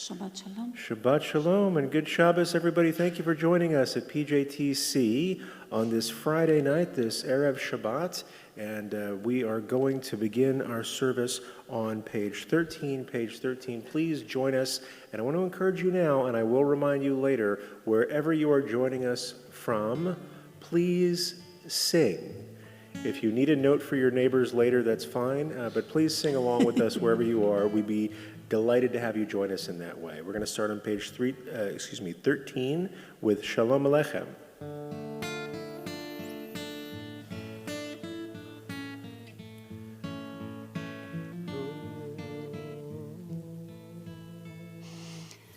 Shabbat Shalom. Shabbat Shalom and good Shabbos, everybody. Thank you for joining us at PJTC on this Friday night, this Erev Shabbat. And we are going to begin our service on page 13. Page 13, please join us. And I want to encourage you now, and I will remind you later, wherever you are joining us from, please sing. If you need a note for your neighbors later, that's fine, but please sing along with us wherever you are. We'd be delighted to have you join us in that way. We're going to start on page 13 with Shalom Aleichem.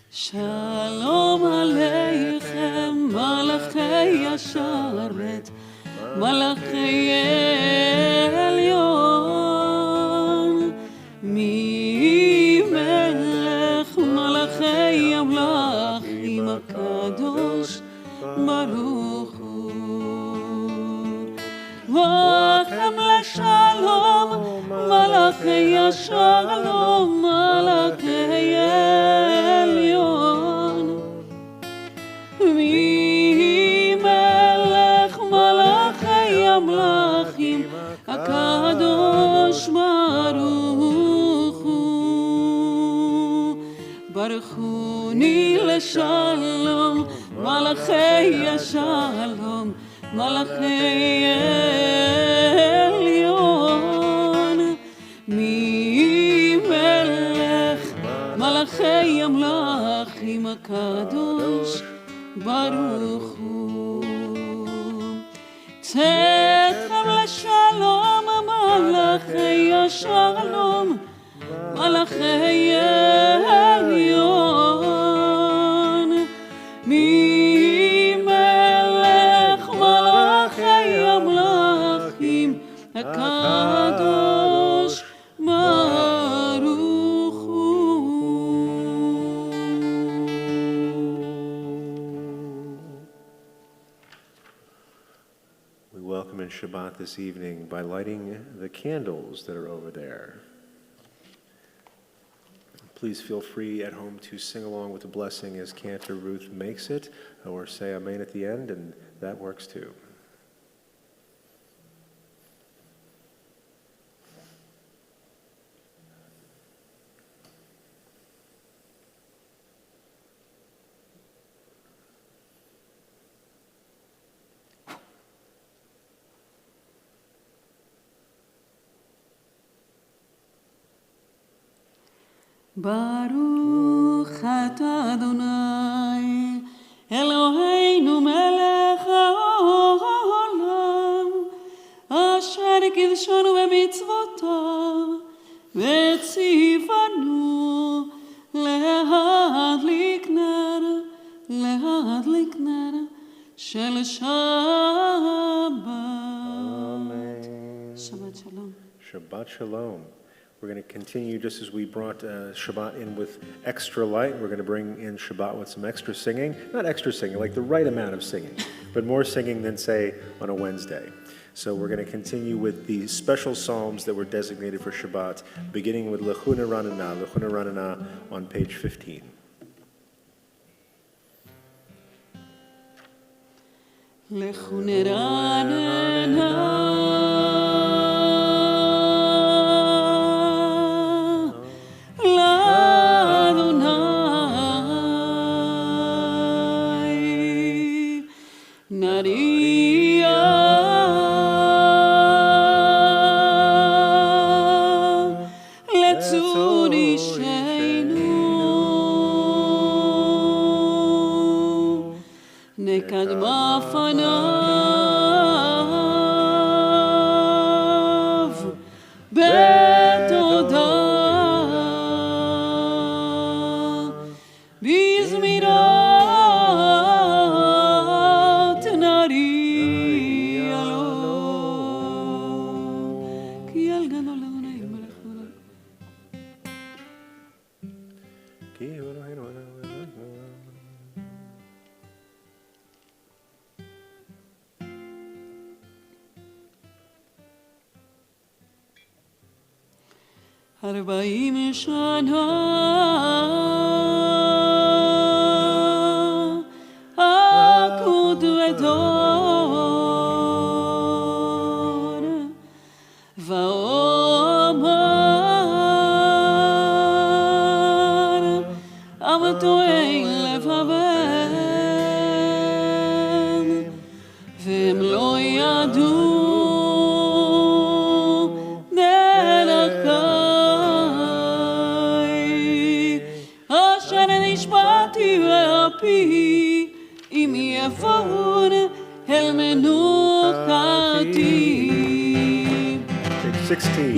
Shalom Aleichem, Malachei Yasharet, Malachei Elyon, Mi Melech Malachei Amlachim HaKadosh, Baruch Hu. Vachem LeShalom, Malachei Yashalom, Malachei Elyon, Mi Melech Malachei Amlachim HaKadosh, Baruch Hu. Baruchuni LeShalom, Malachei Yashalom, Malachei Elyon, Mi Melech Malachei Amlachim HaKadosh, Baruch Hu. Tzedchem LeShalom, Malachei Yashalom, Malachei Elyon, Mi in Shabbat this evening by lighting the candles that are over there. Please feel free at home to sing along with the blessing as Cantor Ruth makes it, or say Amen at the end, and that works too. ברוך אתה אדוני אלוהינו מלך העולם אשר קידשנו במצוותיו וציוונו להדליק נר של שבת. Shabbat shalom. Shabbat shalom. We're going to continue just as we brought Shabbat in with extra light. We're going to bring in Shabbat with some extra singing. Not extra singing, like the right amount of singing, but more singing than, say, on a Wednesday. So we're going to continue with the special psalms that were designated for Shabbat, beginning with Lechuna Ranana on page 15. Lechuna Ranana Arba'im shana akud vedor va'omar amtoei levavem v'em lo yadu אם יבואון אל מנוחתי. 16.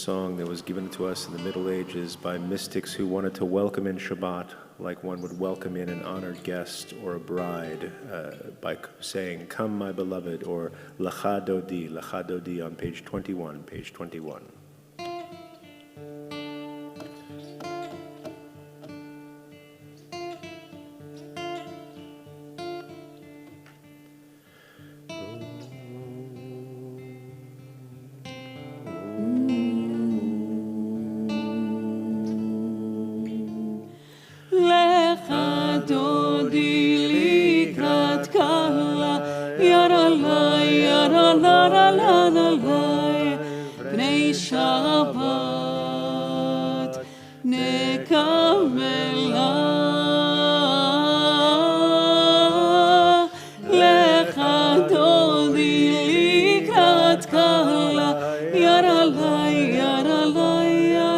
song that was given to us in the Middle Ages by mystics who wanted to welcome in Shabbat like one would welcome in an honored guest or a bride by saying, "Come, my beloved," or "Lecha Dodi" on page 21, page 21. בני שבת נקבלה לך דודי לקראת קהלה יר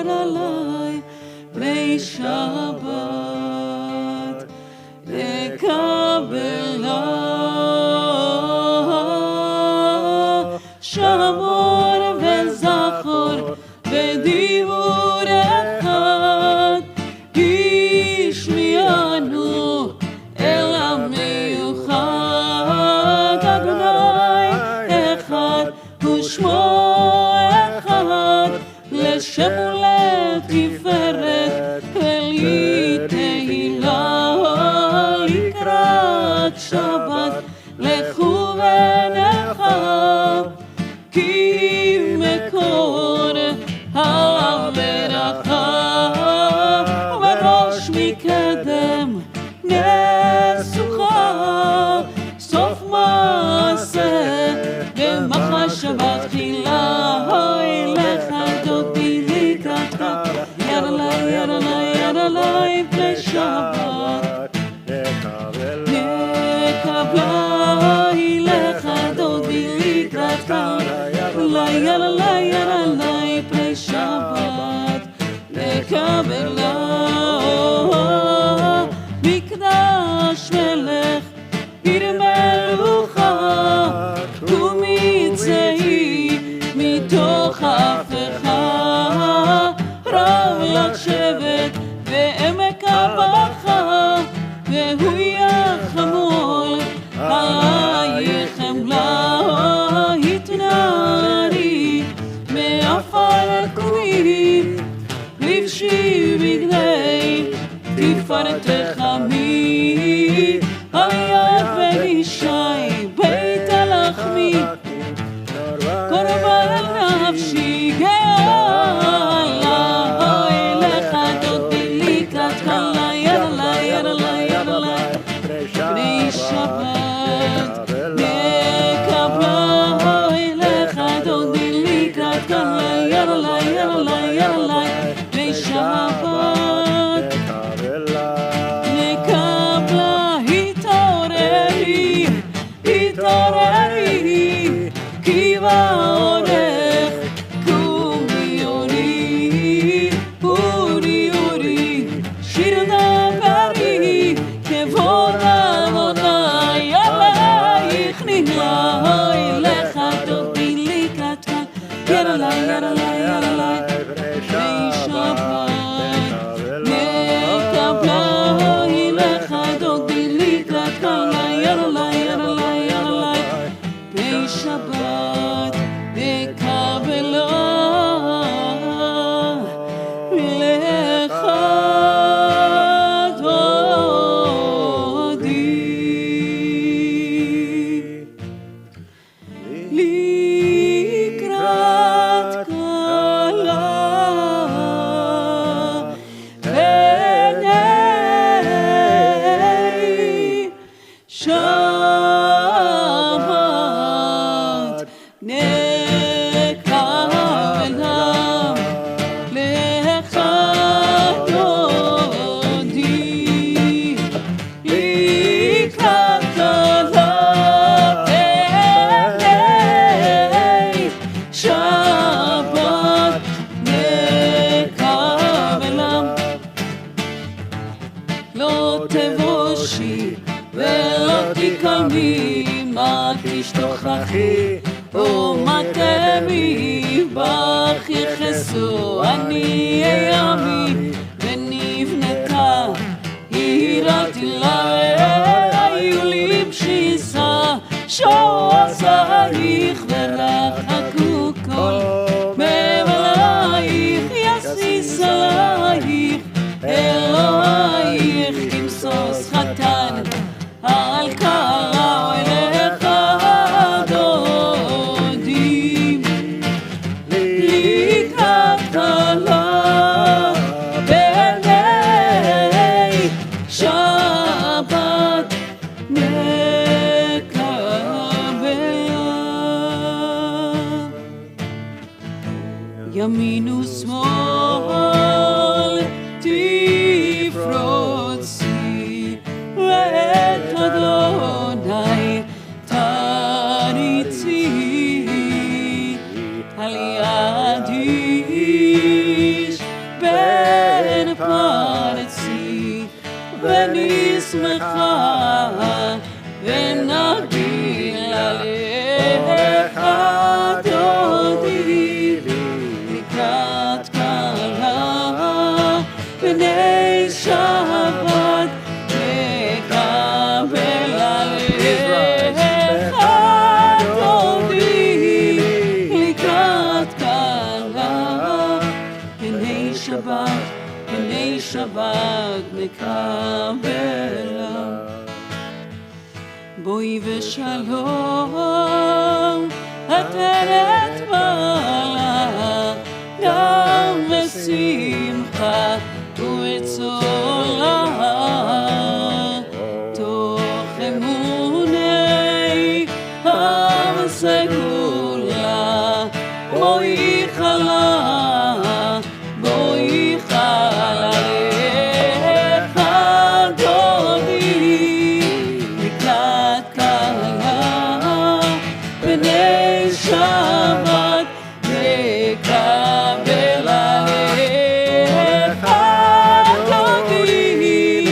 עלי בני שבת נקבלה שמור וזכור בדיבור אחד השמיענו אל המיוחד אדוני אחד ושמו אחד לשם ולתפארת ולתהילה לקראת שבת לכו ונחם כי מקור הברכה ובראש מקדם נסוכה סוף מעשה במחשבה תחילה לך דודי לקראתך יר עלי פני שבת נקבלה לך דודי לקראתך יר עלי פני שבת נקבלה מקדש מלך עיר מלוכה ומצאי מתוך ההפכה רב לך שבט בעמק הבכה והוא יחמול עלייך חמלה התנערי מעפר קומי לבשי בגדי תפארתך מי על יד ונישי בית הלחמי קורבן נפשי גאה לך דודי לקראתך יר עלי בני שבת נקבלה לך דודי לקראתך יר עלי בני שבת נקבלה התעוררי כי בעורך קומי אורי שיר דברי כבוד אבותי עלייך נגלה לך דודי לקראתך יר עלי בני שבת נקבלה לך דודי לקראתך יר עלי בני שבת נקבלה לך לקראת קהלה בני שבת נקבלה לך דודי לקראת קהלה בני שבת נקבלה לא תבושי ולא תקמי מה תשתוכחי ומטמי בך יכסו אני ימי ונבנתה הירתי לה היו לי בשיסה שעוזייך ורחקו כל מבלייך יסיס עלייך אלוהייך כמסוס חתן על קרא אליך דודים לקראת כלה בני שבת מקבלה ימין ושמאל תפרוצי ואת אדוני תריצי על יד איש בן פרצי ונשמחה ונגיל עליך דודי לקראת כלה בני שבת מקבל עליך דודי לקראת כלה בני שבת מקבלה בואי ושלום עטרת מעלה גם בשמחה ובצולה תוך אמוני הסגולה בואי חלה בואי חלה לך דודי לקראת כלה בני שבת מקבל עליך דודי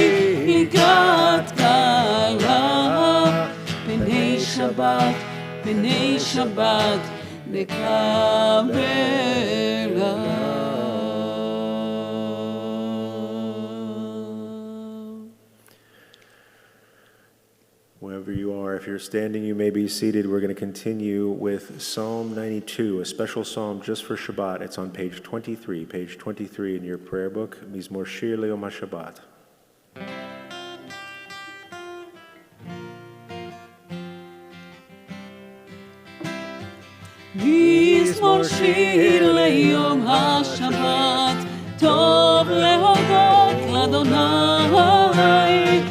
לקראת כלה בני שבת Wherever you are, if you're standing, you may be seated. We're going to continue with Psalm 92, a special psalm just for Shabbat. It's on page 23 in your prayer book, Mizmor Shir Le'Yom HaShabbat. מזמור שיר ליום השבת טוב להודות לאדוני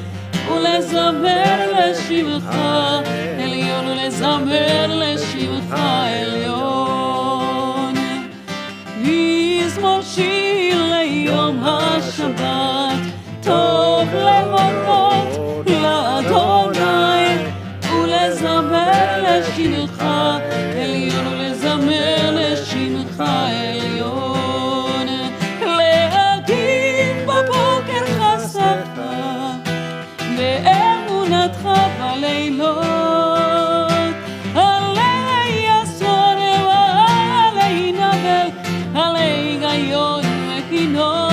ולזמר לשמך עליון ולזמר לשמך עליון מזמור שיר ליום השבת טוב להודות לאדוני ולזמר לשמך עליון ולזמר לשמך עליון להגיד בבוקר חסדך ואמונתך בלילות עלי יסוד ועלי נבל עלי היגיון וכינור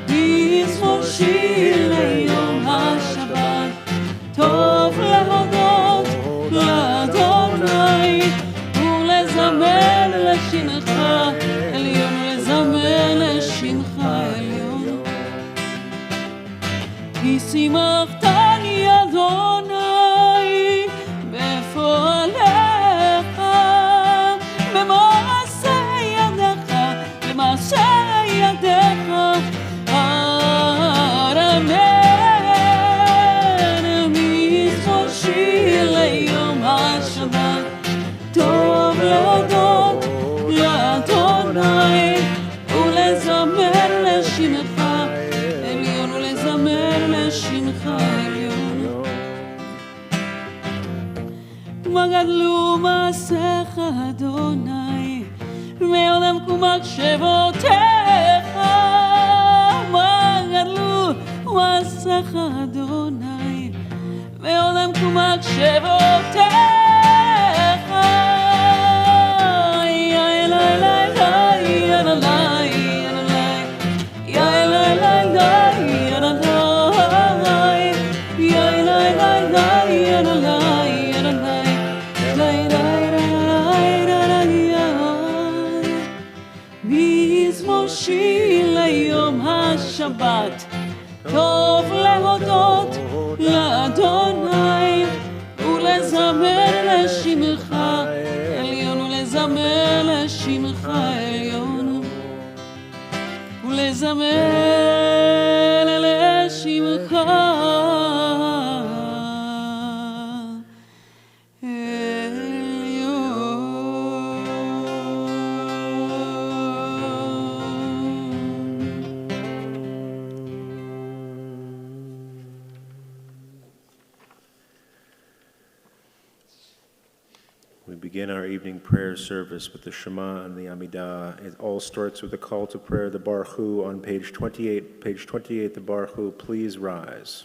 מזמור שיר ליום השבת טוב להודות לאדוני ולזמר לשמך עליון ולזמר לשמך עליון כי שימחתני אדוני בפועלך במעשה ידיך במעשה ידיך אמן מזמור שיר ליום השבת טוב להודות לאדוני ולזמר לשמך עליון ולזמר לשמך עליון מה גדלו מעשיך אדוני מעולם ומחשבותיך מה גדלו מעשיך אדוני מעולם ומחשבותיך שבת. טוב להודות לאדוני ולזמר לשמך עליון ולזמר לשמך עליון ולזמר לשמך We begin our evening prayer service with the Shema and the Amidah. It all starts with a call to prayer, the Baruch Hu, on page 28. Page 28, the Baruch Hu, please rise.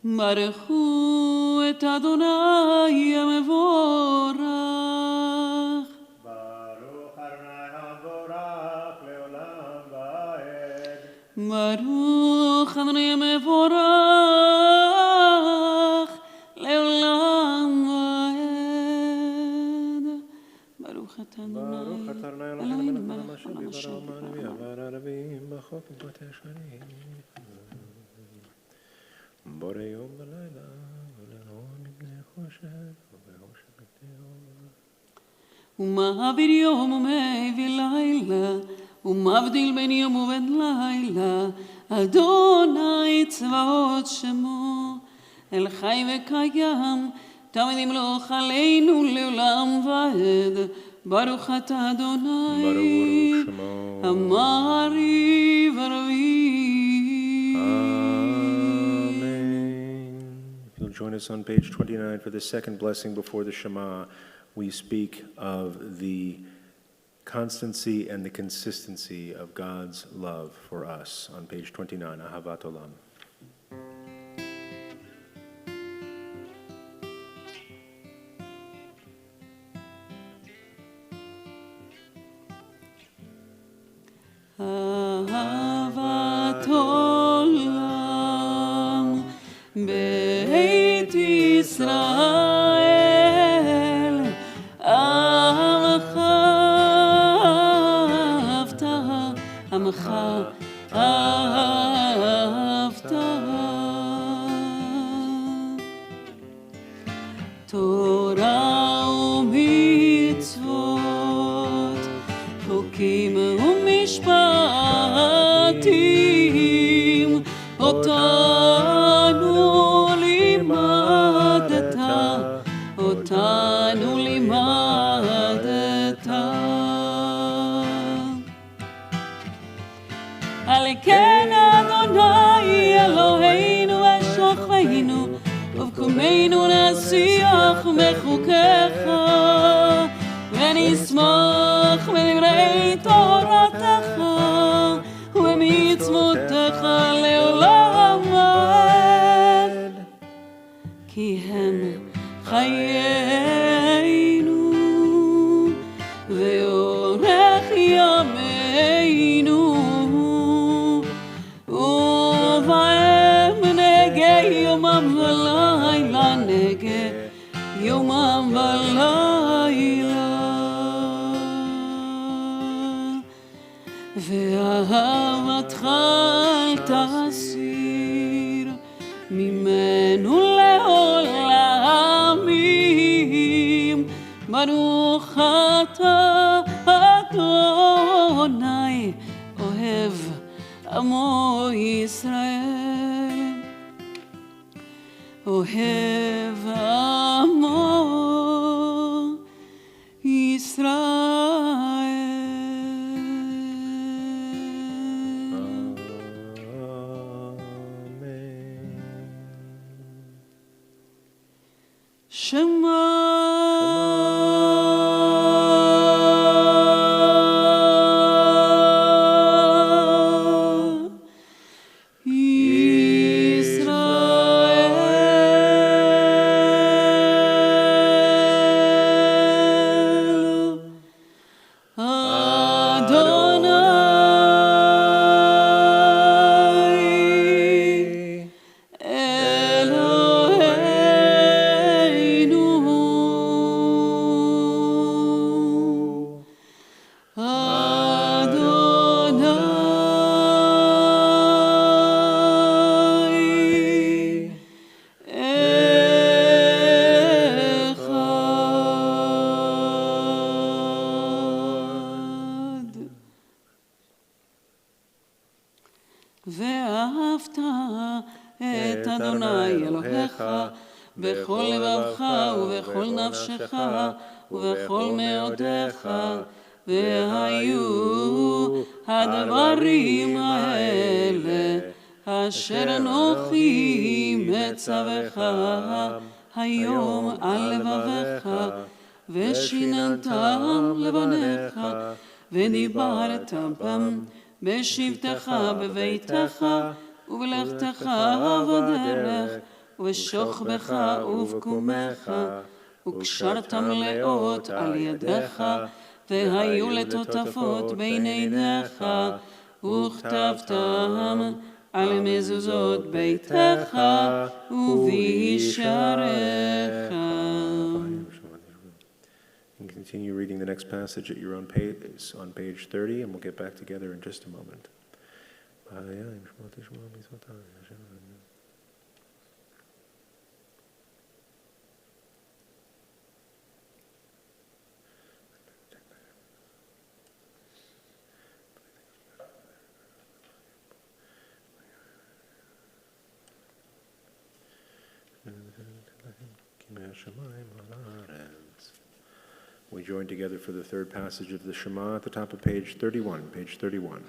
ברכו את אדוני המבורך. ברוך אדוני המבורך לעולם ועד. ברוך אדוני המבורך לעולם ועד. ברוך אתה אדוני אלוהינו מלך העולם אשר הערבים בחוק ובתי השנים. בורא יום ולילה ולאור מפני חושך ובאור שבפני אור. ומעביר יום ומעביר לילה ומבדיל בין יום ובין לילה. אדוני צבאות שמו אל חי וקיים תמיד ימלוך עלינו לעולם ועד. ברוך אתה אדוני אמרי ורבי. Join us on page 29 for the second blessing before the Shema. We speak of the constancy and the consistency of God's love for us on page 29, Ahavat Olam. אהבת עולם בית ישראל עמך אהבת עמך אהבת תורה ומצוות חוקים ומשפטים אותנו לימדת אותנו לימדת על כן אדוני אלוהינו ושוכבנו ובקומנו נשיח מחוקיך ונשמח בדברי תורתך ומצוותיך לעולם ועד כי הם חיינו ואורך ימינו ובהם נגה יומם ולילה נגה יומם ולילה ואהבתך אל תסיר ממנו לעולמים. ברוך אתה אדוני אוהב עמו ישראל אוהב עמו ישראל. Shema Israel ואהבת את אדוני אלוהיך בכל לבבך ובכל נפשך ובכל מאודיך, והיו הדברים האלה אשר אנוכי מצווך היום על לבביך, ושיננתם לבניך, ודיברת בם בשבתך בביתך, ובלכתך בדרך, ובשוכבך ובקומך, וקשרתם לאות על ידיך, והיו לטוטפות בין עיניך, וכתבתם על מזוזות ביתך ובישעריך. And continue reading the next passage at your own pace on page 30, and we'll get back together in just a moment. We join together for the third passage of the Shema at the top of page 31. Page 31.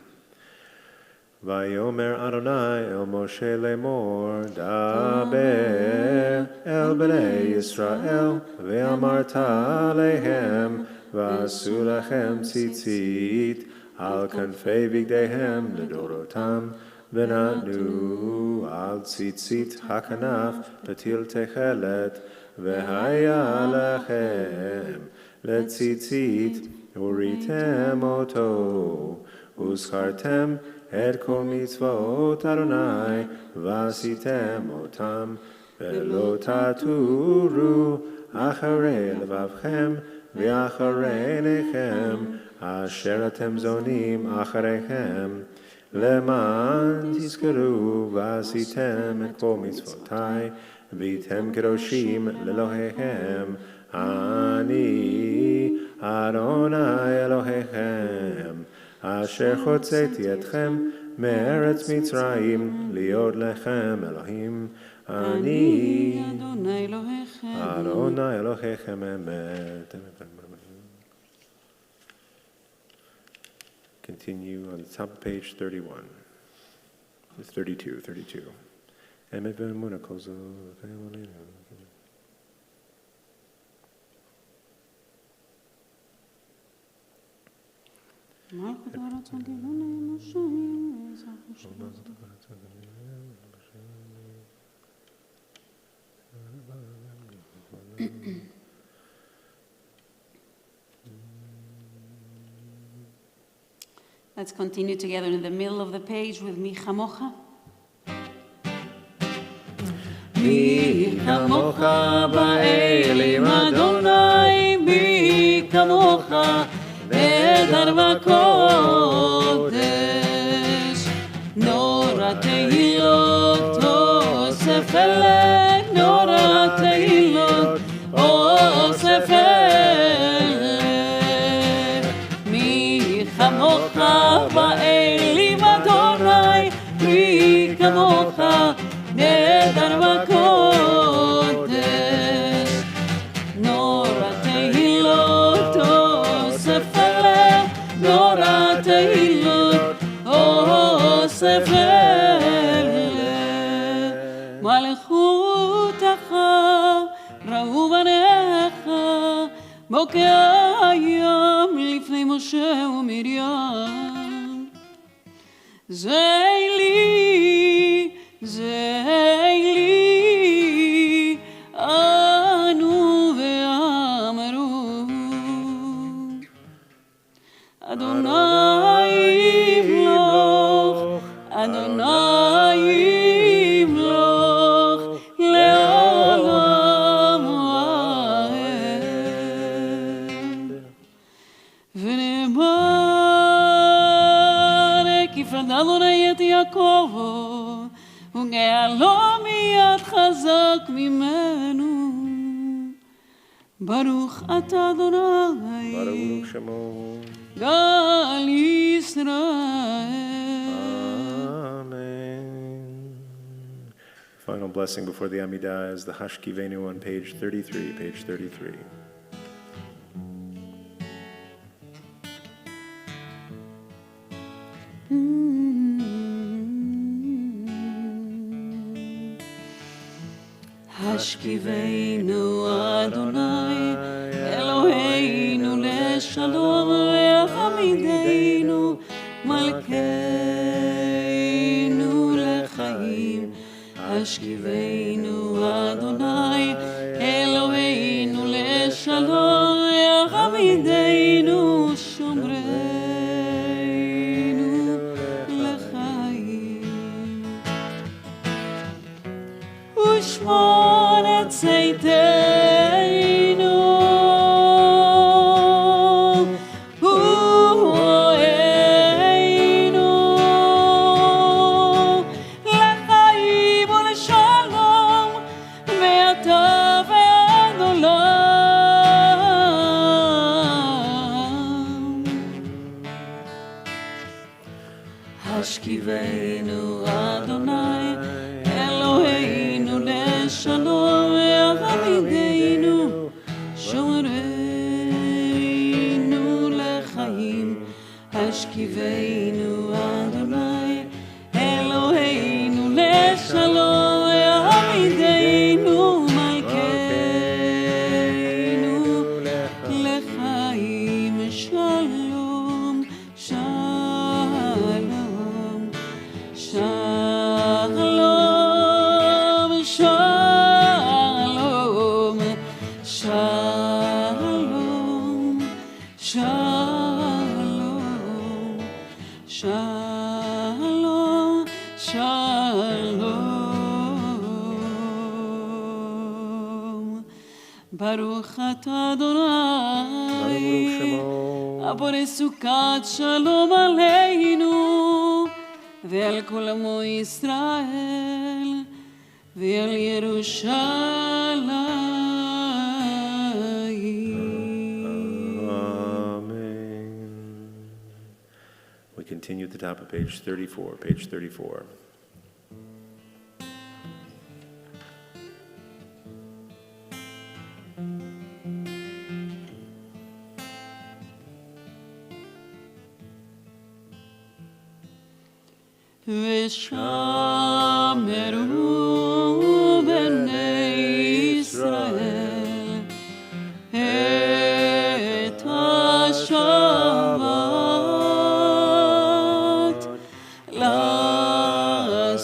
Vayomer Adonai el Moshe lemor, daber el bnei Yisrael, ve'amarta alehem, v'asu lachem tzitzit, al kanfei bigdehem ledorotam, v'natnu al tzitzit hakanaf, patil techelet, ve'haya lachem, לתציצית, וריתם אותו, וזכרתם את כל מצוות אדוני, ועשיתם אותם, ולא תטורו אחרי לבבכם, ואחרי עיניכם, אשר אתם זונים אחריכם, למען תזכרו, ועשיתם את כל מצוותי, והייתם קדושים לאלוהיכם, אני אדוני אלוהיכם, אשר הוצאתי אתכם מארץ מצרים, להיות לכם אלוהים. אני אדוני אלוהיכם אמת. Continue on the top of page 31. 32. אמת ואמונה כל זאת. Let's continue together in the middle of the page with Mi Chamocha. Mi Chamocha ba'elim Adonai, Mi Chamocha Bedar v'kodesh, Nora tehilot osef ele, Nora tehilot osef ele. Mi chamocha ba'elim Adonai, Mi chamocha bedar v'kodesh, Nora tehilot osef Nora tehilot osef ele. מלכותך ראו בניך בוקע הים לפני משה ומרים. זה לי אנו ואמרו אדוני ימלוך, אדוני ימלוך לעולם ועד. ונאמר כי פרד אדוני את יעקב וגאלו מיד חזק ממנו. ברוך אתה אדוני ברוך שמו גל ישראל. אמן. blessing before the Amidah is the Hashkivenu on page 33, page 33. השכיבנו אדוני אלוהינו לשלום והעמידנו מלכנו לחיים. השכיבנו אדוני אלוהינו לשלום והעמידנו שומרנו לחיים. ושמור את צאתנו ורואינו לחיים ולשלום מעתה ועד עולם. השכיבנו אדוני אלוהינו לשלום ועמידנו שומרנו לחיים. השכיבנו אדוני אלוהינו לשלום ועמידנו מלכנו לחיים. שלום שלום שלום שלום שלום שלום שלום שלום. ברוך אתה אדוני הבורא סוכת שלום עלינו ועל כל עמו ישראל ועל ירושלים. Amen. We continue at the top of page 34, page 34. ושמרו בני ישראל את השבת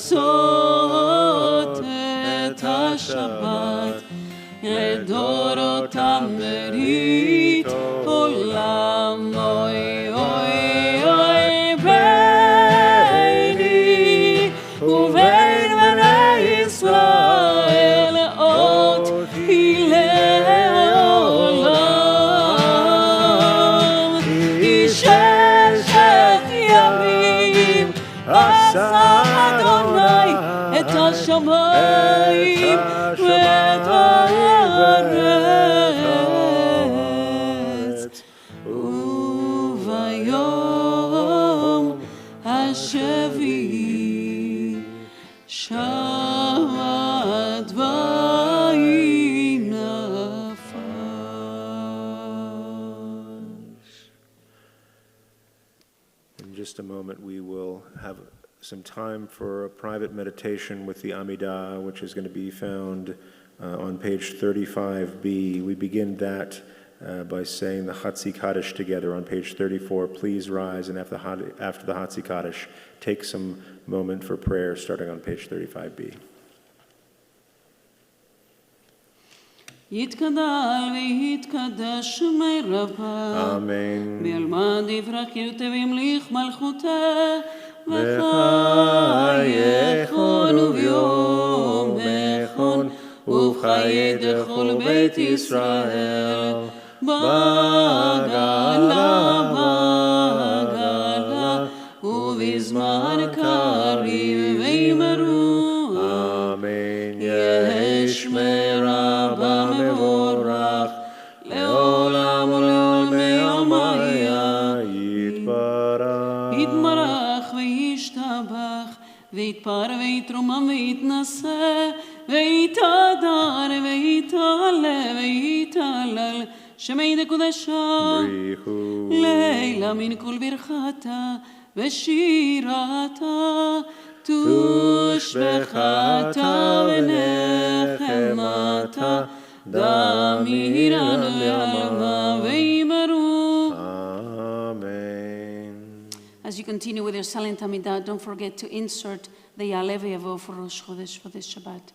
לעשות את השבת לדורותם ברית עולם. אוי אוי אוי ביני ובין בני ישראל אות היא לעולם. כי ששת ימים עשה אדוני את השמיים ואת הארץ וביום השביעי שבת ויהי נפש. In just a moment, we will have some time for a private meditation with the Amidah, which is going to be found on page 35b. We begin that by saying the Hatzi Kaddish together on page 34. Please rise, and after the Hatzi Kaddish, take some moment for prayer, starting on page 35b. יתגדל ויתקדש מרבה Amen. וילמד יברח וימליך מלכותה וחייכון וביומכון ובחיי דכל בית ישראל בגלה בגלה ובזמן קריב וימרו Amen. יש מרבה מבורך לעולם ולעולמי עמיה יתברך וישתבח ויתפאר ויתרומם ויתנשא ויתהדר ויתהלל ויתהלל שמי דקודשה Brihu. לילה מן כל ברכתה ושירתה תושבחתה ונחמתה דמירן לעלמה וימרו. Amen. As you continue with your silent Amidah, don't forget to insert the Ya'aleh v'Yavo for Rosh Chodesh for this Shabbat.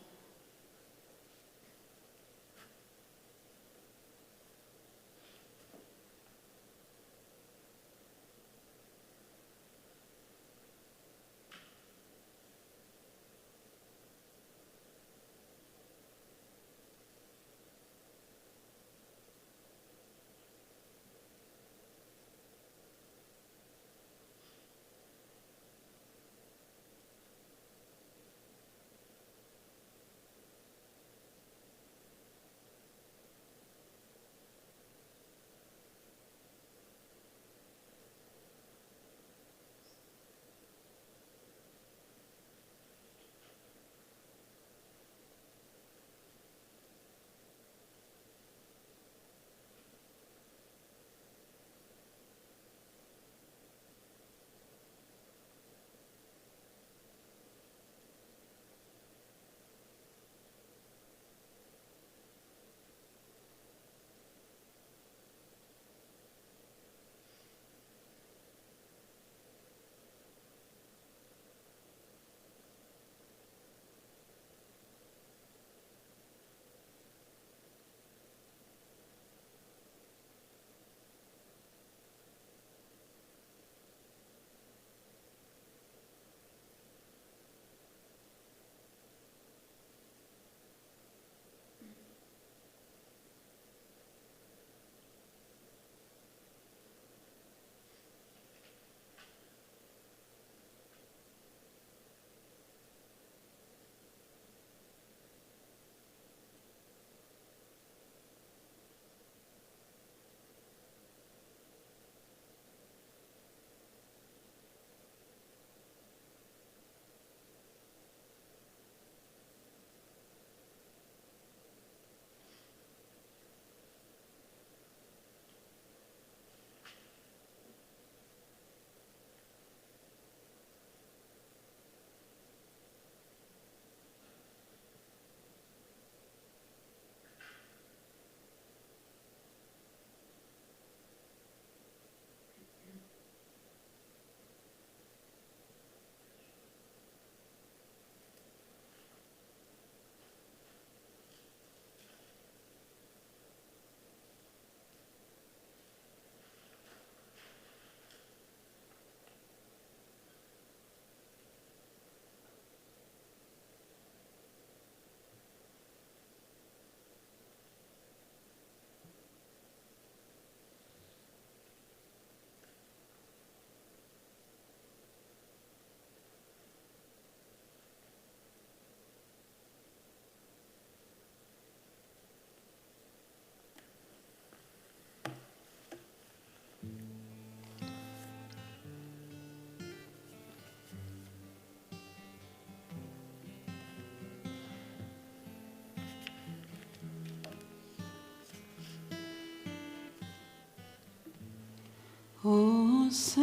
עושה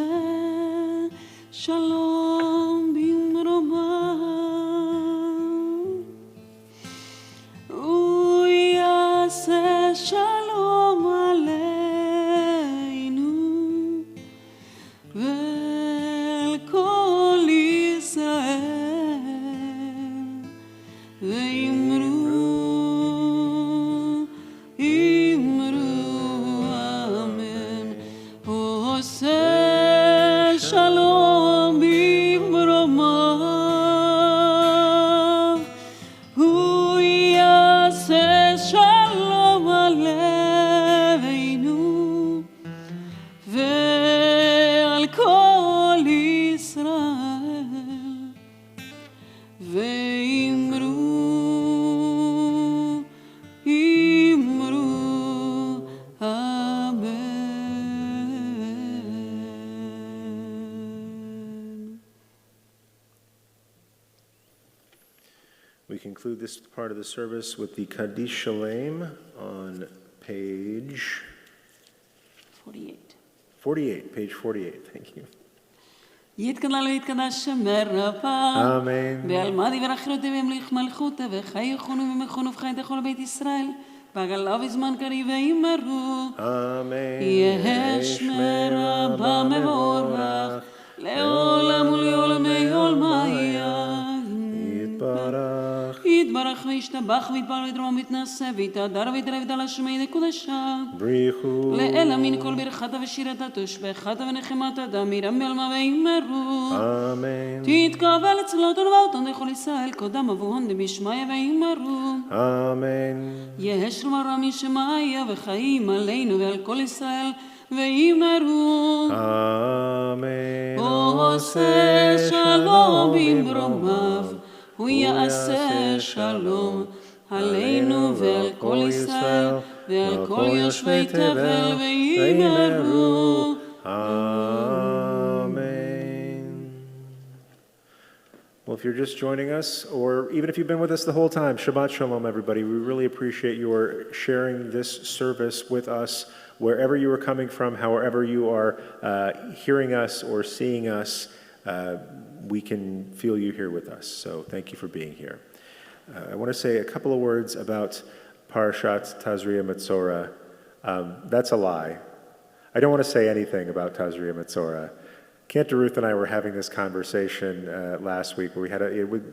שלום במרומיו, הוא יעשה שלום עלינו ואל כל ישראל ואמרו אמן. עושה שלום במרומיו, הוא יעשה שלום עלינו ועל כל ישראל ואמרו אמן. We conclude this part of the service with the Kaddish Shalem on page 48. 48, page 48. Thank you. יתקדש ויתקדש שמר רבה. Amen. ועלמא דיבר אחריותי והמליך מלכותה וחי יכונו ומכונו וחי תכל בית ישראל. בגלה בזמן קריב וימרו. Amen. יהא שמר רבה מבורך. לעולם ולעולמי עולמי. יתברך. יתברך וישתבח ויתפאר ויתרום ויתנשא ויתהדר ויתעלה ויתעלה שמי קודשה. בריחו. לאל אמין כל ברכתה ושירתה תושבחתה ונחמתה דמירם בעלמא ויאמרו. Amen. תתקבל אצלות ולבאותן לכל ישראל קודם אבוהן דמשמיא ויאמרו. Amen. יהא שלמה רע משמיא וחיים עלינו ועל כל ישראל ויאמרו. Amen. עושה שלום במרומיו הוא יעשה שלום עלינו ועל כל ישראל ועל כל יושבי תבל ויאמרו. Amen. Well, if you're just joining us, or even if you've been with us the whole time, Shabbat Shalom, everybody. We really appreciate your sharing this service with us, wherever you are coming from, however you are hearing us or seeing us. We can feel you here with us. So thank you for being here. I want to say a couple of words about Parashat Tazria Metzora. That's a lie. I don't want to say anything about Tazria Metzora. Cantor Ruth and I were having this conversation last week where we had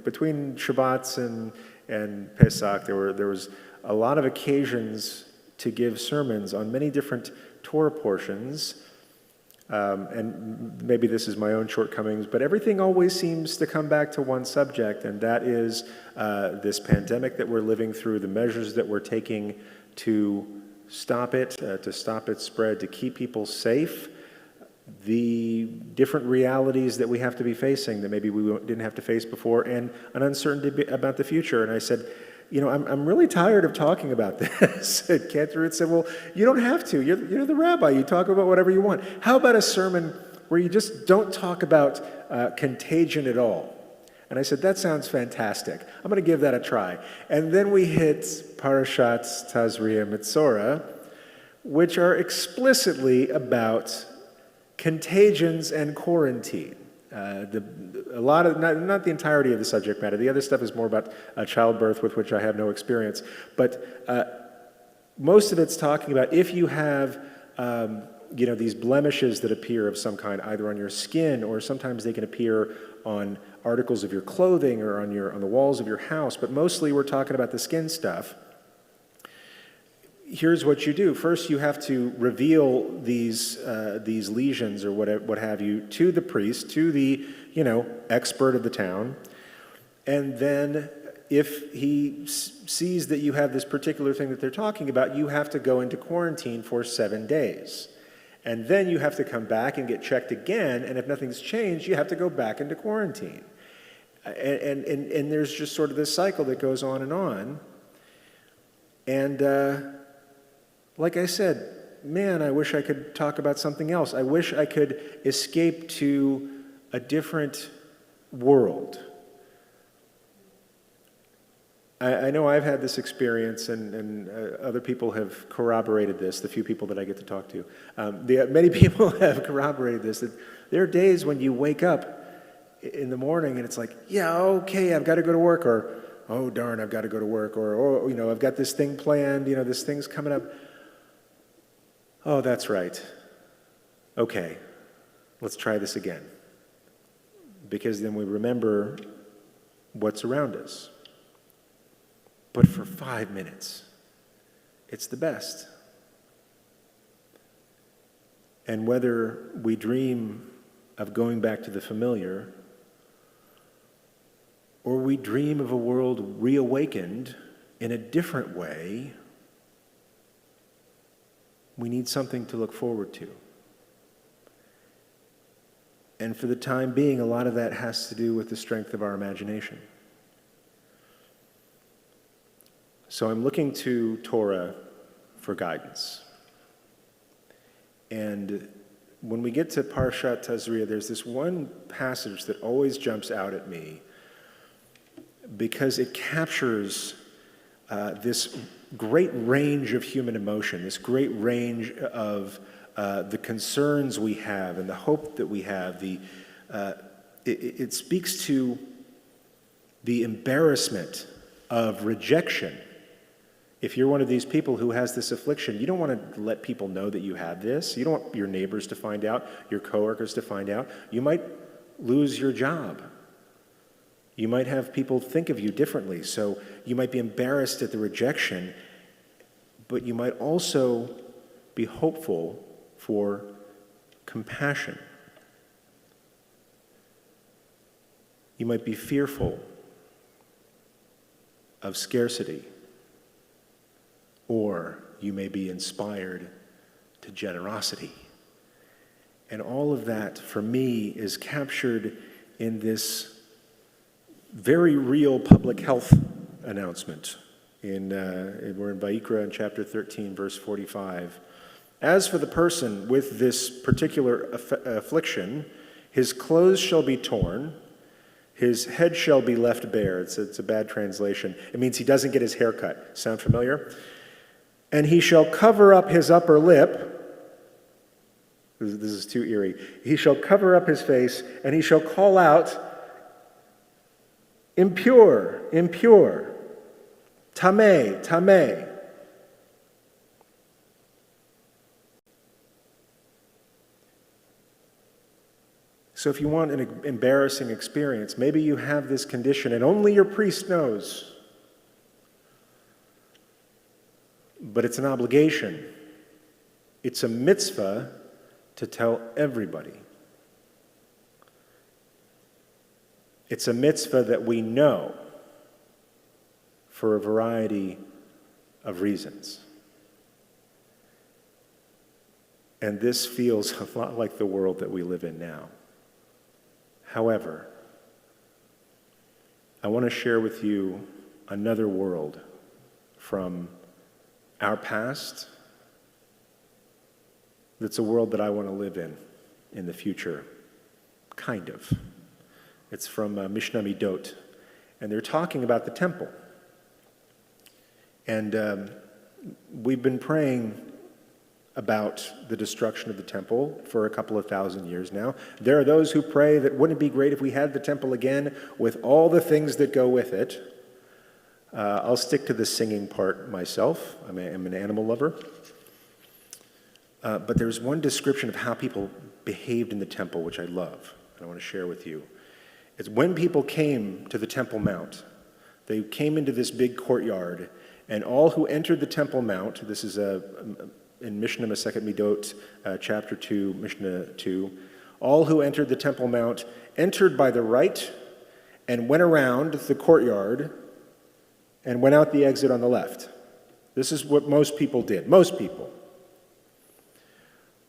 between Shabbats and Pesach, there was a lot of occasions to give sermons on many different Torah portions. And maybe this is my own shortcomings, but everything always seems to come back to one subject, and that is this pandemic that we're living through, the measures that we're taking to stop its spread, to keep people safe, the different realities that we have to be facing that maybe we didn't have to face before, and an uncertainty about the future. And I said, I'm really tired of talking about this. And Cantor Ruth said, well, you don't have to. You're the rabbi. You talk about whatever you want. How about a sermon where you just don't talk about contagion at all? And I said, that sounds fantastic. I'm going to give that a try. And then we hit Parashat Tazria Metzora, which are explicitly about contagions and quarantine. A lot of, not the entirety of the subject matter. The other stuff is more about childbirth, with which I have no experience. But most of it's talking about if you have, these blemishes that appear of some kind, either on your skin or sometimes they can appear on articles of your clothing or on the walls of your house. But mostly we're talking about the skin stuff. Here's what you do. First, you have to reveal these lesions or what have you to the priest, to the expert of the town, and then if he sees that you have this particular thing that they're talking about, you have to go into quarantine for 7 days, and then you have to come back and get checked again. And if nothing's changed, you have to go back into quarantine, and there's just sort of this cycle that goes on, and. Like I said, man, I wish I could talk about something else. I wish I could escape to a different world. I know I've had this experience, and other people have corroborated this, the few people that I get to talk to. Many people have corroborated this, that there are days when you wake up in the morning and it's like, yeah, okay, I've got to go to work, or, oh, darn, I've got to go to work, or I've got this thing planned, this thing's coming up. Oh, that's right. Okay, let's try this again. Because then we remember what's around us. But for 5 minutes, it's the best. And whether we dream of going back to the familiar, or we dream of a world reawakened in a different way, we need something to look forward to. And for the time being, a lot of that has to do with the strength of our imagination. So I'm looking to Torah for guidance. And when we get to Parshat Tazria, there's this one passage that always jumps out at me because it captures this great range of human emotion, this great range of the concerns we have and the hope that we have. It speaks to the embarrassment of rejection. If you're one of these people who has this affliction, you don't want to let people know that you have this. You don't want your neighbors to find out, your coworkers to find out. You might lose your job. You might have people think of you differently, so you might be embarrassed at the rejection, but you might also be hopeful for compassion. You might be fearful of scarcity, or you may be inspired to generosity. And all of that, for me, is captured in this very real public health announcement. We're in Vayikra in chapter 13, verse 45. As for the person with this particular affliction, his clothes shall be torn, his head shall be left bare. It's a bad translation. It means he doesn't get his hair cut. Sound familiar? And he shall cover up his upper lip. This is too eerie. He shall cover up his face, and he shall call out, impure, impure, tameh, tameh. So if you want an embarrassing experience, maybe you have this condition and only your priest knows. But it's an obligation. It's a mitzvah to tell everybody. It's a mitzvah that we know for a variety of reasons. And this feels a lot like the world that we live in now. However, I want to share with you another world from our past that's a world that I want to live in the future, kind of. It's from Mishnah Midot, and they're talking about the temple. And we've been praying about the destruction of the temple for a couple of thousand years now. There are those who pray that wouldn't it be great if we had the temple again with all the things that go with it. I'll stick to the singing part myself. I'm an animal lover. But there's one description of how people behaved in the temple, which I love, and I want to share with you. It's when people came to the Temple Mount, they came into this big courtyard, and all who entered the Temple Mount, this is in Mishnah Masechet Midot, chapter 2, Mishnah 2, all who entered the Temple Mount entered by the right and went around the courtyard and went out the exit on the left. This is what most people did, most people.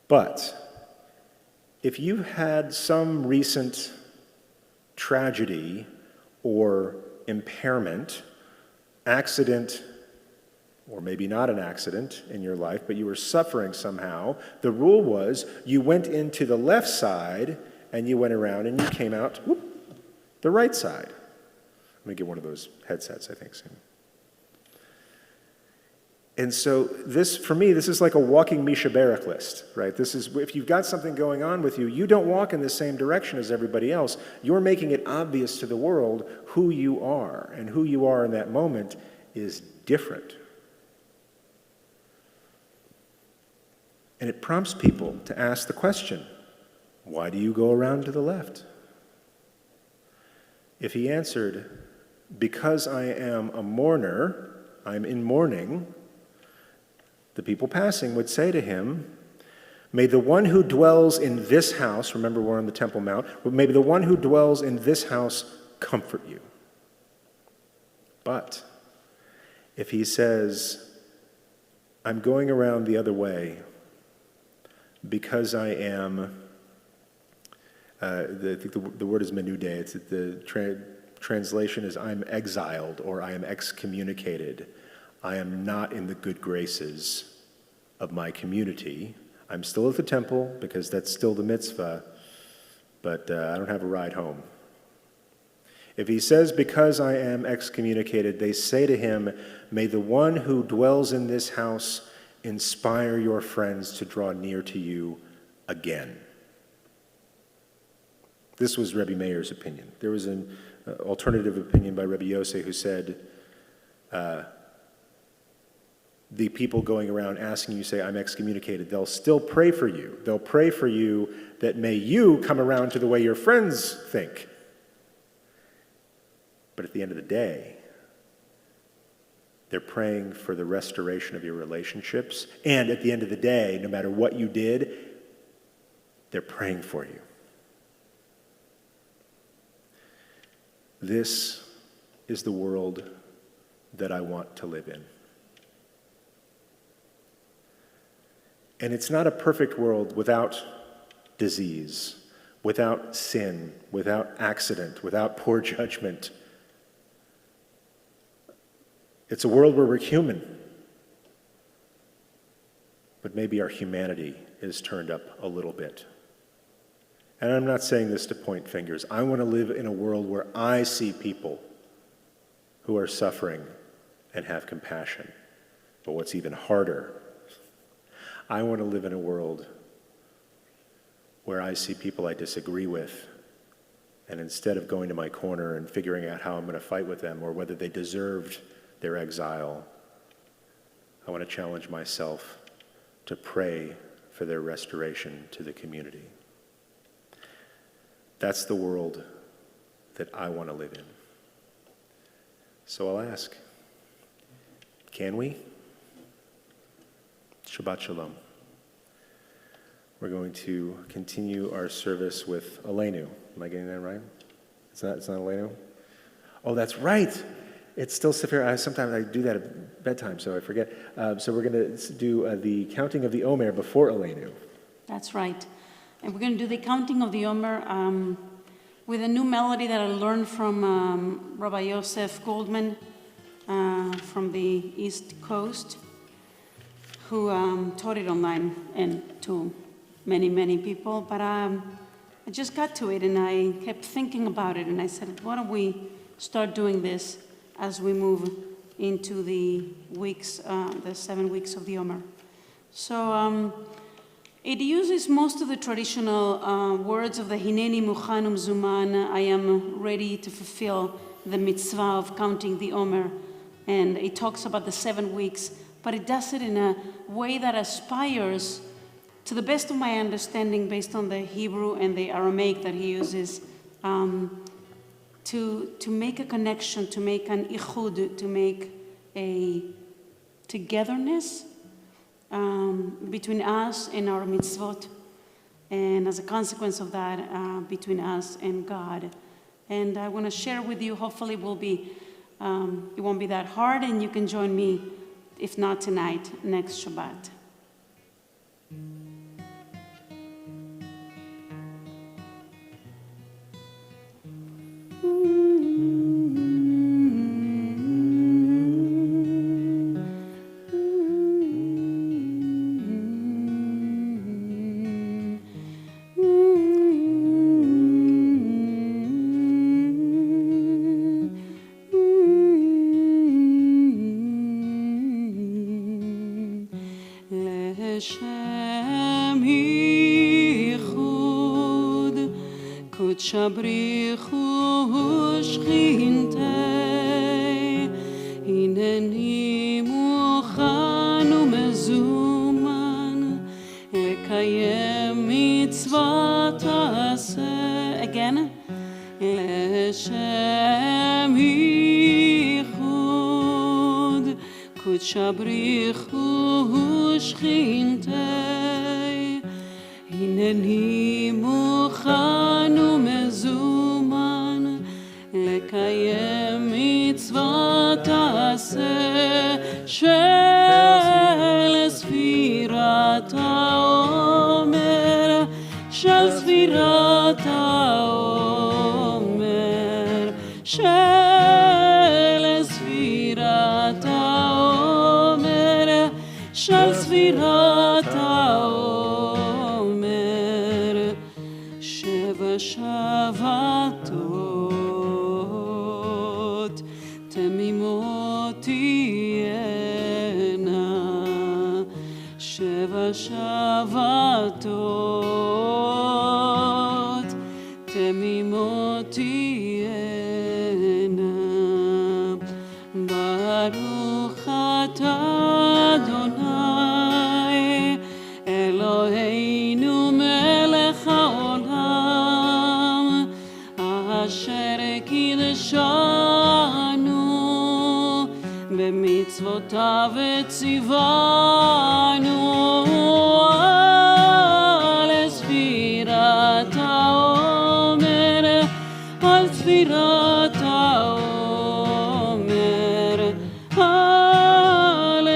But if you had some recent tragedy or impairment, accident, or maybe not an accident in your life, but you were suffering somehow, the rule was you went into the left side and you went around and you came out the right side. I'm going to get one of those headsets, I think, soon. And so this, for me, this is like a walking Misha Barak list, right? This is, if you've got something going on with you, you don't walk in the same direction as everybody else. You're making it obvious to the world who you are, and who you are in that moment is different. And it prompts people to ask the question, why do you go around to the left? If he answered, because I am a mourner, I'm in mourning, the people passing would say to him, may the one who dwells in this house, remember we're on the Temple Mount, may the one who dwells in this house comfort you. But if he says, I'm going around the other way because I am, I think the word is menude, the translation is I'm exiled or I am excommunicated. I am not in the good graces of my community. I'm still at the temple because that's still the mitzvah, but I don't have a ride home. If he says, because I am excommunicated, they say to him, may the one who dwells in this house inspire your friends to draw near to you again. This was Rebbe Meir's opinion. There was an alternative opinion by Rebbe Yosef who said, the people going around asking you, say, I'm excommunicated, they'll still pray for you. They'll pray for you that may you come around to the way your friends think. But at the end of the day, they're praying for the restoration of your relationships. And at the end of the day, no matter what you did, they're praying for you. This is the world that I want to live in. And it's not a perfect world without disease, without sin, without accident, without poor judgment. It's a world where we're human, but maybe our humanity is turned up a little bit. And I'm not saying this to point fingers. I want to live in a world where I see people who are suffering and have compassion. But what's even harder, I want to live in a world where I see people I disagree with, and instead of going to my corner and figuring out how I'm going to fight with them or whether they deserved their exile, I want to challenge myself to pray for their restoration to the community. That's the world that I want to live in. So I'll ask, can we? Shabbat Shalom. We're going to continue our service with Aleinu. Am I getting that right? It's not Aleinu? Oh, that's right. It's still Sefer. Sometimes I do that at bedtime, so I forget. So we're going to do the counting of the Omer before Aleinu. That's right. And we're going to do the counting of the Omer with a new melody that I learned from Rabbi Yosef Goldman from the East Coast, who taught it online and to many, many people. But I just got to it and I kept thinking about it and I said, why don't we start doing this as we move into the weeks, the 7 weeks of the Omer. So it uses most of the traditional words of the Hineni Muchanum Zuman, I am ready to fulfill the mitzvah of counting the Omer. And it talks about the 7 weeks, but it does it in a way that aspires, to the best of my understanding, based on the Hebrew and the Aramaic that he uses, to make a connection, to make an ichud, to make a togetherness between us and our mitzvot, and as a consequence of that, between us and God. And I want to share with you, hopefully it won't be that hard, and you can join me, if not tonight, next Shabbat. שבריחו שכינתי, הנני מוכן ומזומן, לקיים מצוות עשה. Again. לשם ייחוד, קודש בריחו שכינתי, הנני מוכן ומזומן, לקיים מצוות עשה של ספירת העומר, של ספירת העומר, של ספירת העומר, של ספירת העומר, שבע שבתות. תהיינה 7 שבתות תמימות תהיינה. ברוך אתה אדוני אלוהינו מלך העולם אשר קידשנו במצוותיו וציוונו על ספירת העומר, על ספירת העומר, על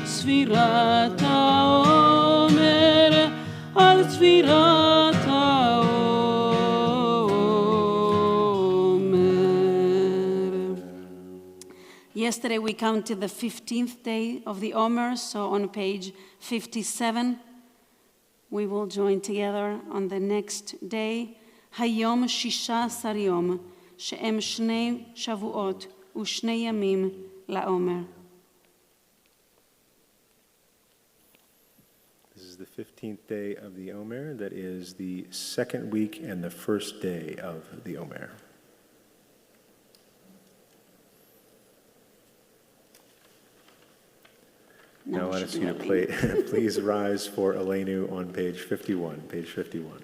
ספירת העומר, על ספירת העומר. Yesterday we counted the 15th day of the Omer, so on page 57 we will join together on the next day. היום 16 יום, שהם 2 שבועות ו2 ימים לעומר. This is the 15th day of the Omer. That is the second week and the first day of the Omer. Now let us please rise for Elenu on page 51. Page 51.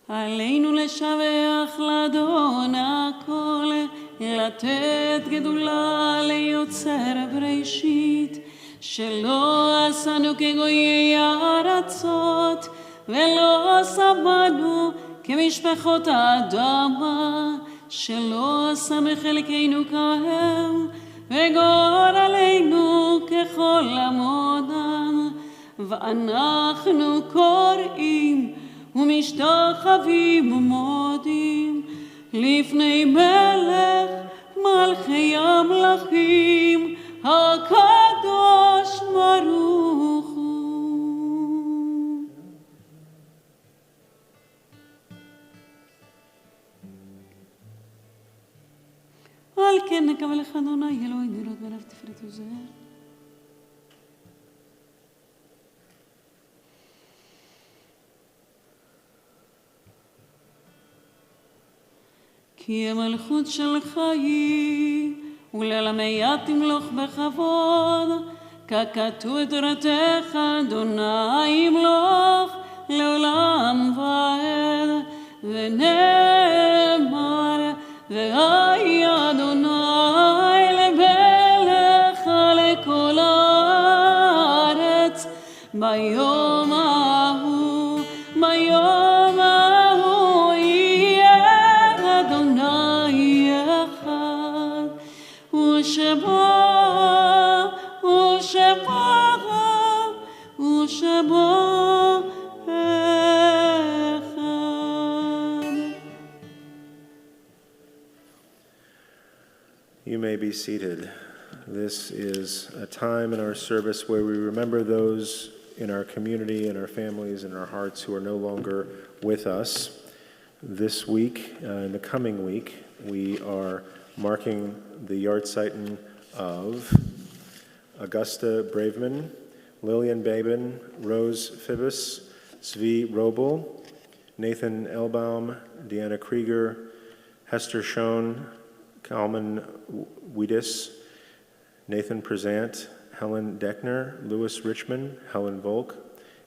עלינו לשבח לאדון הכל, לתת גדולה ליוצר בראשית, שלא עשנו כגויי הארצות, ולא שמנו כמשפחות האדמה, שלא עשה מחלקנו כהם, וגורלנו ככל עמונם, ואנחנו קוראים ומשתחווים ומודים לפני מלך מלכי המלכים הקדוש ברוך הוא. על כן נקבלך אדוני אלוהינו לראות בעיניו תפארת וזר. כי המלכות שלך היא, ולעולמיה תמלוך בכבוד, ככתוב את תורתך, אדוני ימלוך לעולם ועד, ונאמר, והי אדוני למלך לכל הארץ, ביום ההוא, ביום ההוא יהיה אדוני אחד, ושבו, You may be seated. This is a time in our service where we remember those in our community and our families and our hearts who are no longer with us. This week, in the coming week, we are marking the Yahrzeit of Augusta Braveman, Lillian Babin, Rose Fibbis, Zvi Robel, Nathan Elbaum, Deanna Krieger, Hester Schoen, Kalman Wiedis, Nathan Prezant, Helen Deckner, Louis Richmond, Helen Volk,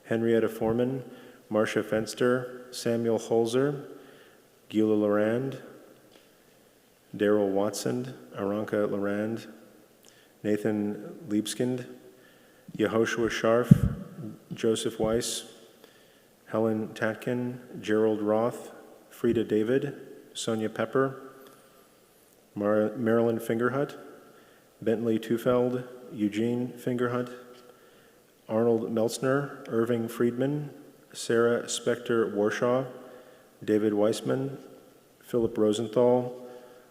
Henrietta Foreman, Marcia Fenster, Samuel Holzer, Gila Lorand, Daryl Watson, Aranka Lorand, Nathan Liebskind, Yehoshua Scharf, Joseph Weiss, Helen Tatkin, Gerald Roth, Frida David, Sonia Pepper, Marilyn Fingerhut, Bentley Tufeld, Eugene Fingerhut, Arnold Meltzner, Irving Friedman, Sarah Spector Warshaw, David Weissman, Philip Rosenthal,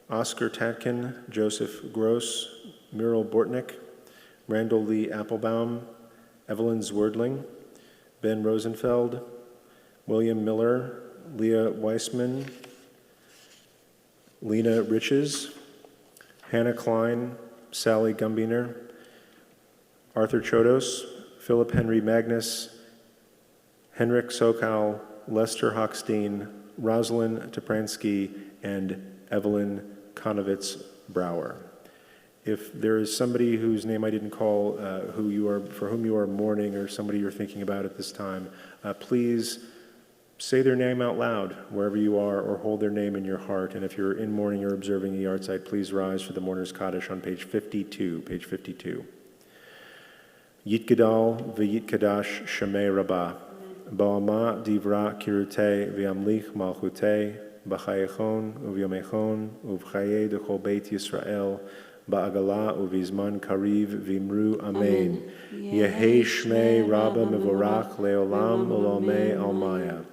Oscar Tatkin, Joseph Gross, Muriel Bortnick, Randall Lee Applebaum, Evelyn Zwerdling, Ben Rosenfeld, William Miller, Leah Weissman, Lena Riches, Hannah Klein, Sally Gumbiner, Arthur Chodos, Philip Henry Magnus, Henrik Sokal, Lester Hochstein, Rosalind Topransky, and Evelyn Konovitz Brower. If there is somebody whose name I didn't call, for whom you are mourning, or somebody you're thinking about at this time, please say their name out loud wherever you are, or hold their name in your heart. And if you're in mourning or observing the yahrzeit, please rise for the mourner's Kaddish on page 52. Page 52. Yitgadal v'yitkadash shemei rabbah, ba'alma divra kirutei v'yamlich malchutei, b'chayechon uvyomechon uvchaye dechol beit Yisrael, ba'agala uvizman kariv v'imru amen. Yehei shmei rabba mevorach leolam ulamei almaya.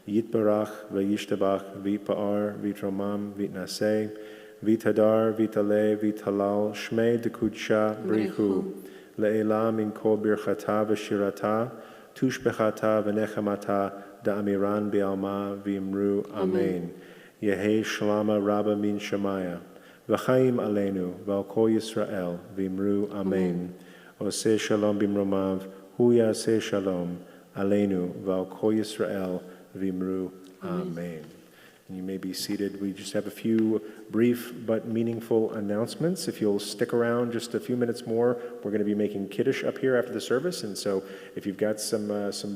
Yitbarach v'yishtabach v'yitpa'ar v'yitromam v'yitnaseh v'yitadar v'yitaleh v'yitalal shmei dekudsha brichu le'elam min kol birchata v'shirata tushbechata v'nechamata da'amiran bi'alma v'imru amen. Yehei shlama rabba min shemaya v'chaim aleinu v'al kol Yisrael v'imru amen. Oseh shalom bimromav hu yaseh shalom aleinu v'al kol Yisrael v'imru amen. And you may be seated. We just have a few brief but meaningful announcements. If you'll stick around just a few minutes more, we're going to be making Kiddush up here after the service. And so if you've got some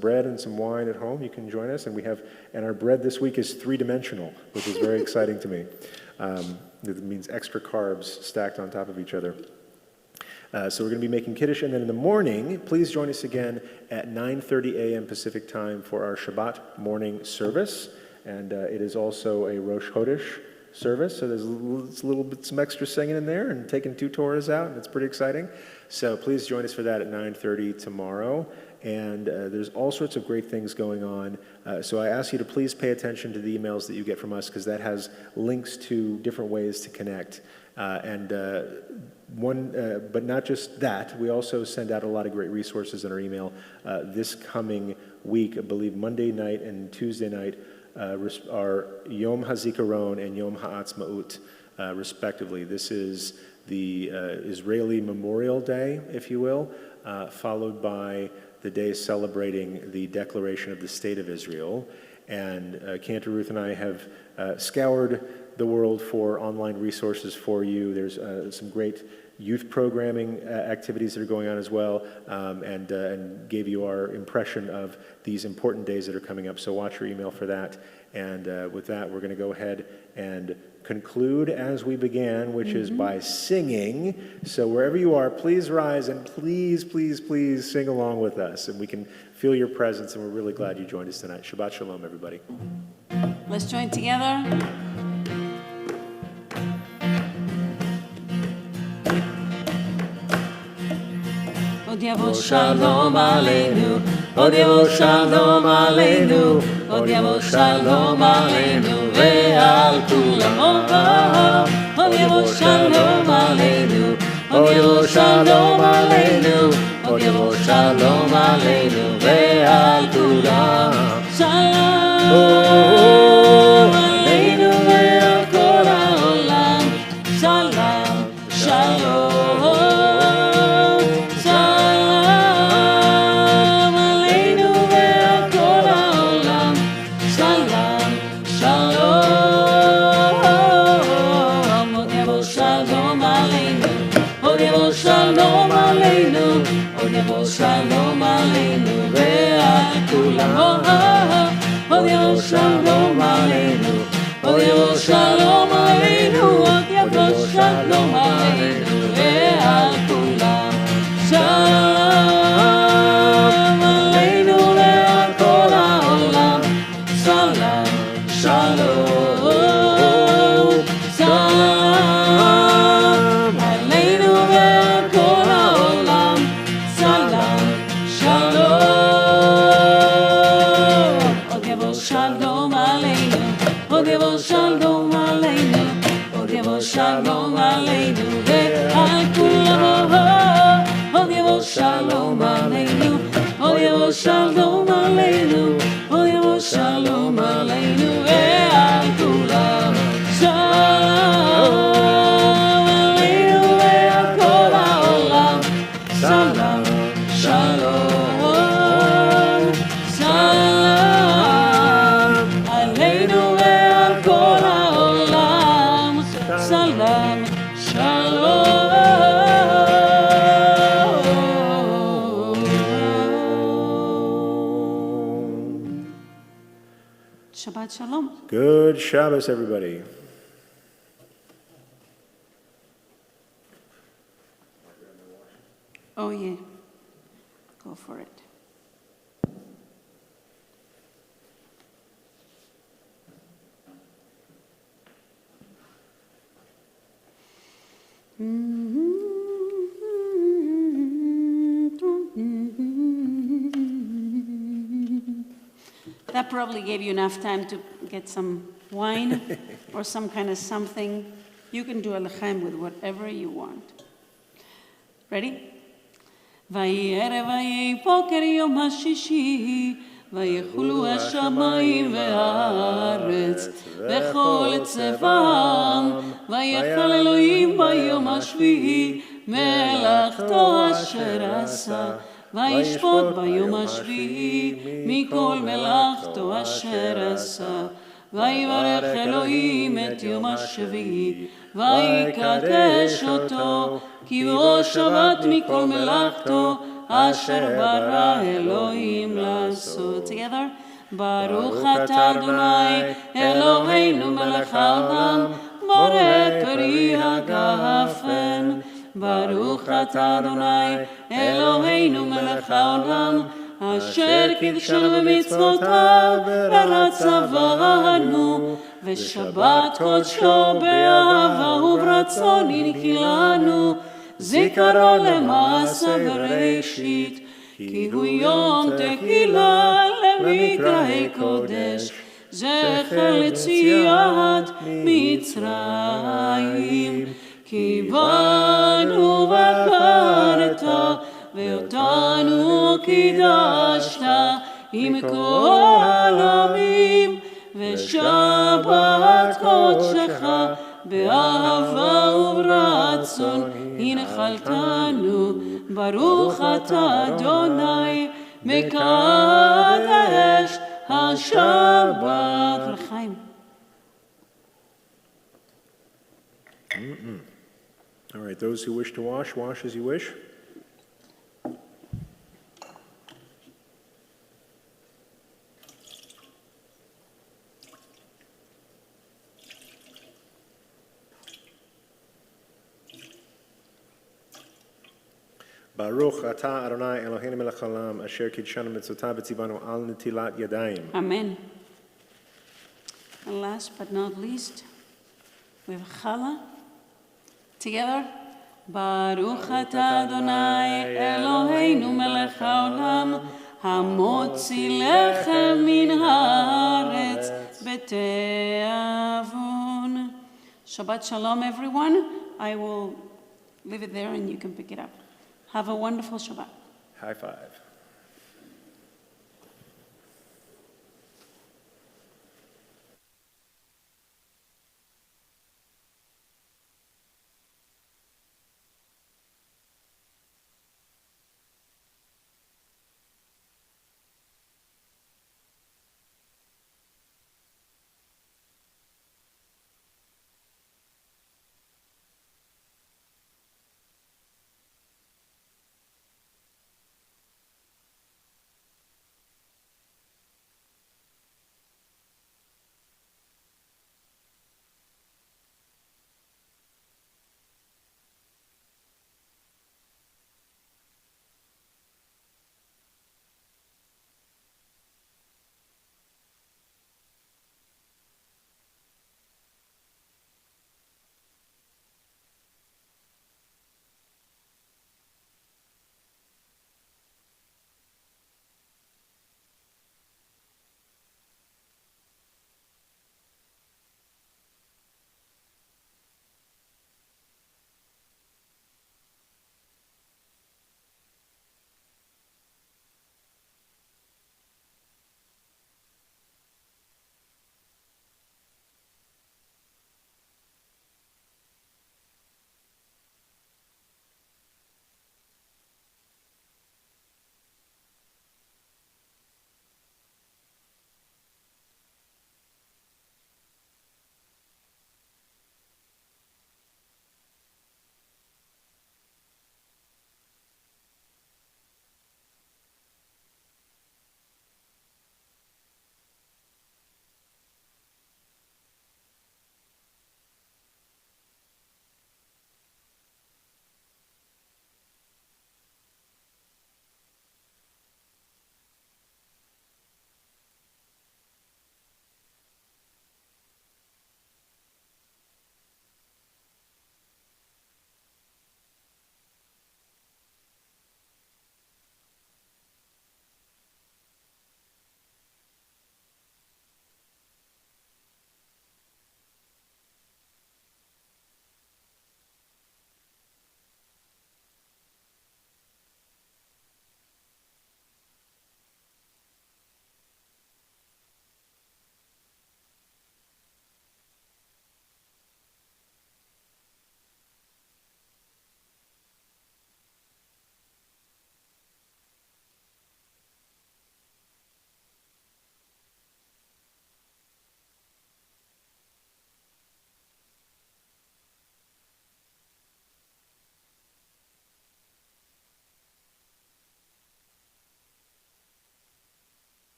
bread and some wine at home, you can join us. And our bread this week is three-dimensional, which is very exciting to me. It means extra carbs stacked on top of each other. So we're going to be making Kiddush, and then in the morning, please join us again at 9:30 a.m. Pacific time for our Shabbat morning service. And it is also a Rosh Chodesh service, so there's a little bit some extra singing in there and taking 2 Torahs out, and it's pretty exciting. So please join us for that at 9:30 tomorrow. And there's all sorts of great things going on. So I ask you to please pay attention to the emails that you get from us, because that has links to different ways to connect. But not just that, we also send out a lot of great resources in our email. This coming week, I believe Monday night and Tuesday night, are Yom HaZikaron and Yom HaAtzmaut, respectively. This is the Israeli Memorial Day, if you will, followed by the day celebrating the declaration of the State of Israel. And Cantor Ruth and I have scoured the world for online resources for you. There's some great youth programming activities that are going on as well, and gave you our impression of these important days that are coming up. So watch your email for that. And with that, we're going to go ahead and conclude as we began, which is by singing. So wherever you are, please rise and please, please, please sing along with us. And we can feel your presence, and we're really glad you joined us tonight. Shabbat Shalom, everybody. Let's join together. Od yavo shalom aleinu, od yavo shalom aleinu, od yavo shalom aleinu, ve'al kulam od yavo shalom aleinu, od yavo shalom aleinu, od yavo shalom aleinu, ve'al kulam shalom aleinu ve'al kol ha'olam, shalom, shalom. Shalom aleinu, od yavo shalom aleinu, ve'al kulam. Od yavo shalom aleinu, od yavo shalom aleinu, od yavo shalom aleinu, ve'al kulam. Shalom aleinu ve'al kol ha'olam, shalom, shalom. Shalom, Shabbat Shalom. Good Shabbos, everybody. Oh, yeah. Go for it. That probably gave you enough time to get some wine or some kind of something. You can do a l'chaim with whatever you want. Ready? ויהי ערב ויהי בוקר יום השישי, ויחולו השמיים והארץ, וכל צבאם, ויחל אלוהים ביום השביעי, מלאכתו אשר עשה, וישפוט ביום השביעי, מכל מלאכתו אשר עשה. ויברך אלוהים את יום השביעי, ויקדש אותו, כי בו שבת מכל מלאכתו, אשר ברא אלוהים לעשות. Together. ברוך אתה אדוני, אלוהינו מלך העולם, בורא פרי הגפן. ברוך אתה אדוני, אלוהינו מלך העולם, אשר קידשנו במצוותיו ורצה בנו, ושבת קודשו באהבה וברצון הנחילנו, זיכרו למעשה בראשית, כי הוא יום תחילה למקראי קודש, זכר ליציאת מצרים. כי בנו בחרת ואותנו קידשת עם כל העמים, ושבת קודשך באהבה וברצון הנחלתנו. ברוך אתה אדוני מקדש השבת. לחיים. All right, those who wish to wash, wash as you wish. Baruch atah Adonai Eloheinu melech haolam asher kidshanu mitzvotav v'tzivanu al netilat yadayim. Amen. And last but not least, we have challah. Together. Baruch atah Adonai Eloheinu melech haolam, hamotzi lechem min haaretz b'te'avon. Shabbat shalom, everyone. I will leave it there and you can pick it up. Have a wonderful Shabbat. High five.